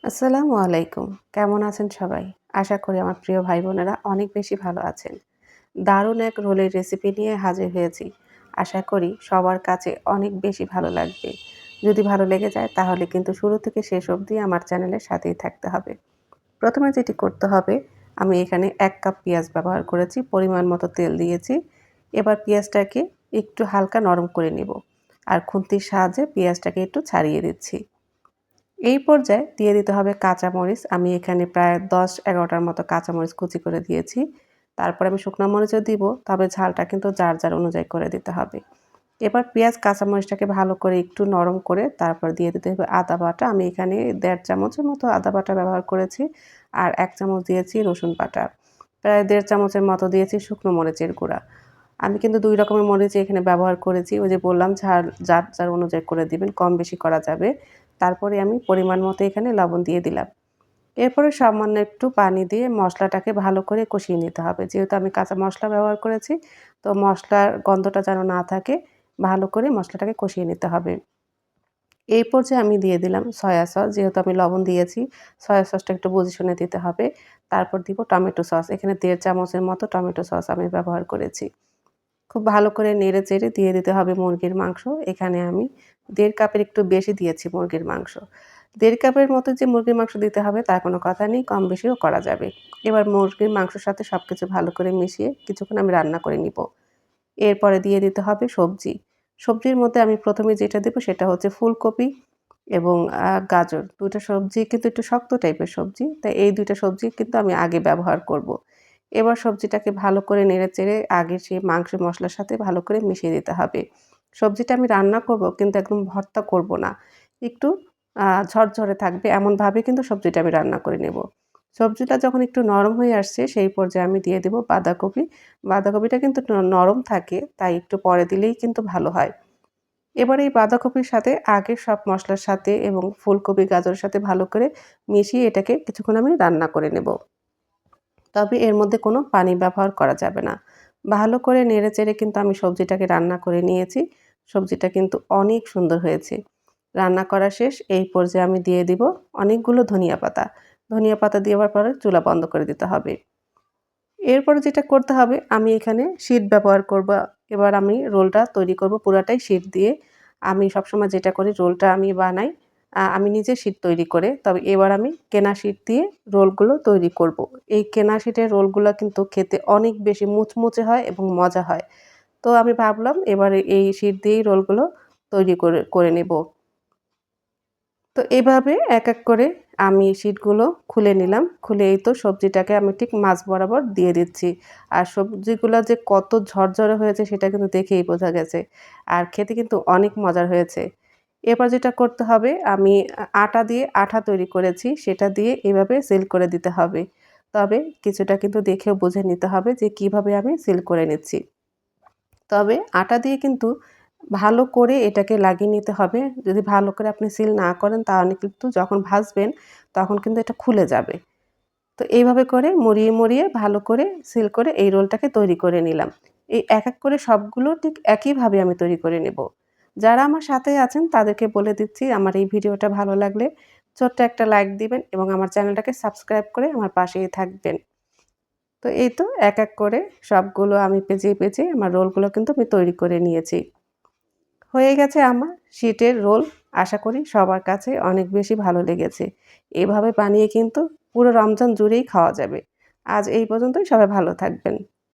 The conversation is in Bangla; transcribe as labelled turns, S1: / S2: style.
S1: আসসালামু আলাইকুম। কেমন আছেন সবাই? আশা করি আমার প্রিয় ভাই-বোনেরা অনেক বেশি ভালো আছেন। দারুণ এক রোলের রেসিপি নিয়ে হাজির হয়েছি। আশা করি সবার কাছে অনেক বেশি ভালো লাগবে। যদি ভালো লেগে যায় তাহলে কিন্তু শুরু থেকে শেষ অবধি আমার চ্যানেলের সাথেই থাকতে হবে। প্রথমে যেটি করতে হবে, আমি এখানে ১ কাপ পেঁয়াজ ব্যবহার করেছি, পরিমাণ মতো তেল দিয়েছি। এবার পেঁয়াজটাকে একটু হালকা নরম করে নিব। আর খুন্তির সাহায্যে পেঁয়াজটাকে একটু ছাড়িয়ে দিচ্ছি। এই পর্যায়ে দিয়ে দিতে হবে কাঁচামরিচ। আমি এখানে প্রায় ১০-১১টার মতো কাঁচামরিচ কুচি করে দিয়েছি। তারপরে আমি শুকনা মরিচও দিব, তবে ঝালটা কিন্তু যার অনুযায়ী করে দিতে হবে। এবার পেঁয়াজ কাঁচামরিচটাকে ভালো করে একটু নরম করে তারপর দিয়ে দিতে হবে আদা বাটা। আমি এখানে ১.৫ চামচের মতো আদা বাটা ব্যবহার করেছি। আর ১ চামচ দিয়েছি রসুন বাটা। প্রায় ১.৫ চামচের মতো দিয়েছি শুকনো মরিচের গুঁড়া। আমি কিন্তু ২ রকমের মরিচই এখানে ব্যবহার করেছি। ওই যে বললাম ঝাল যার অনুযায়ী করে দিবেন, কম বেশি করা যাবে। তারপরে আমি পরিমাণ মতো এখানে লবণ দিয়ে দিলাম। এরপরে সামান্য একটু পানি দিয়ে মশলাটাকে ভালো করে কষিয়ে নিতে হবে। যেহেতু আমি কাঁচা মশলা ব্যবহার করেছি, তো মশলার গন্ধটা যেন না থাকে, ভালো করে মশলাটাকে কষিয়ে নিতে হবে। এই পর্যায়ে আমি দিয়ে দিলাম সয়া সস। যেহেতু আমি লবণ দিয়েছি, সয়া সসটা একটু বুঝে শুনে দিতে হবে। তারপর দিব টমেটো সস। এখানে ১.৫ চামচের মতো টমেটো সস আমি ব্যবহার করেছি। খুব ভালো করে নেড়ে-চেড়ে দিয়ে দিতে হবে মুরগির মাংস। এখানে আমি ১.৫ কাপের একটু বেশি দিয়েছি মুরগির মাংস। ১.৫ কাপের মতো যে মুরগির মাংস দিতে হবে তার কোনো কথা নেই, কম বেশিও করা যাবে। এবার মুরগির মাংসের সাথে সবকিছু ভালো করে মিশিয়ে কিছুক্ষণ আমি রান্না করে নিব। এরপরে দিয়ে দিতে হবে সবজি। সবজির মধ্যে আমি ১ম এ যেটা দেব সেটা হচ্ছে ফুলকপি এবং গাজর। ২ টা সবজি কিন্তু একটু শক্ত টাইপের সবজি। তাই এই ২ টা সবজি কিন্তু আমি আগে ব্যবহার করব। এবার সবজিটাকে ভালো করে নেড়েচেড়ে আগের সেই মাংসের মসলার সাথে ভালো করে মিশিয়ে দিতে হবে। সবজিটা আমি রান্না করব কিন্তু একদম ভর্তা করব না। একটু ঝরঝরে থাকবে এমনভাবে কিন্তু সবজিটা আমি রান্না করে নেব। সবজিটা যখন একটু নরম হয়ে আসছে সেই পর্যায়ে আমি দিয়ে দেব বাঁধাকপি। বাঁধাকপিটা কিন্তু নরম থাকে, তাই একটু পরে দিলেই কিন্তু ভালো হয়। এবার এই বাঁধাকপির সাথে আগের সব মসলার সাথে এবং ফুলকপি, গাজরের সাথে ভালো করে মিশিয়ে এটাকে কিছুক্ষণ আমি রান্না করে নেব। তবে এর মধ্যে কোনো পানি ব্যবহার করা যাবে না। ভালো করে নেড়েচেড়ে কিন্তু আমি সবজিটাকে রান্না করে নিয়েছি। সবজিটা কিন্তু অনেক সুন্দর হয়েছে। রান্না করা শেষ। এই পর্যায়ে আমি দিয়ে দিব অনেকগুলো ধনিয়া পাতা। ধনিয়া পাতা দেওয়ার পরে চুলা বন্ধ করে দিতে হবে। এরপরে যেটা করতে হবে, আমি এখানে শিট ব্যবহার করব। এবার আমি রোলটা তৈরি করব পুরাটাই শিট দিয়ে। আমি সবসময় যেটা করি রোলটা আমি বানাই আমি নিজে শিট তৈরি করে। তবে এবার আমি কেনা শিট দিয়ে রোলগুলো তৈরি করব। এই কেনা শিটের রোলগুলা কিন্তু খেতে অনেক বেশি মুচমুচে হয় এবং মজা হয়। তো আমি ভাবলাম এবারে এই শিট দিয়েই রোলগুলো তৈরি করে নেব। তো এভাবে এক করে আমি শিটগুলো খুলে নিলাম। খুলে এই তো সবজিটাকে আমি ঠিক মাঝ বরাবর দিয়ে দিচ্ছি। আর সবজিগুলা যে কত ঝরঝরে হয়েছে সেটা কিন্তু দেখেই বোঝা গেছে। আর খেতে কিন্তু অনেক মজার হয়েছে। এরপর যেটা করতে হবে আমি আটা দিয়ে আঠা তৈরি করেছি সেটা দিয়ে এভাবে সিল করে দিতে হবে। তবে কিছুটা কিন্তু দেখেও বুঝে নিতে হবে যে কিভাবে আমি সিল করে নিচ্ছি। তবে আটা দিয়ে কিন্তু ভালো করে এটাকে লাগিয়ে নিতে হবে। যদি ভালো করে আপনি সিল না করেন তাহলে কিন্তু যখন ভাজবেন তখন কিন্তু এটা খুলে যাবে। তো এইভাবে করে মুড়িয়ে ভালো করে সিল করে এই রোলটাকে তৈরি করে নিলাম। এই এক করে সবগুলো ঠিক একইভাবে আমি তৈরি করে নেব। যারা আমার সাথে আছেন তাদেরকে বলে দিচ্ছি আমার এই ভিডিওটা ভালো লাগলে ছোট্ট একটা লাইক দিবেন এবং আমার চ্যানেলটাকে সাবস্ক্রাইব করে আমার পাশেই থাকবেন। তো এই তো এক করে সবগুলো আমি পেঁচিয়ে আমার রোলগুলো কিন্তু আমি তৈরি করে নিয়েছি। হয়ে গেছে আমার শিটের রোল। আশা করি সবার কাছে অনেক বেশি ভালো লেগেছে। এভাবে বানিয়ে কিন্তু পুরো রমজান জুড়েই খাওয়া যাবে। আজ এই পর্যন্তই, সবাই ভালো থাকবেন।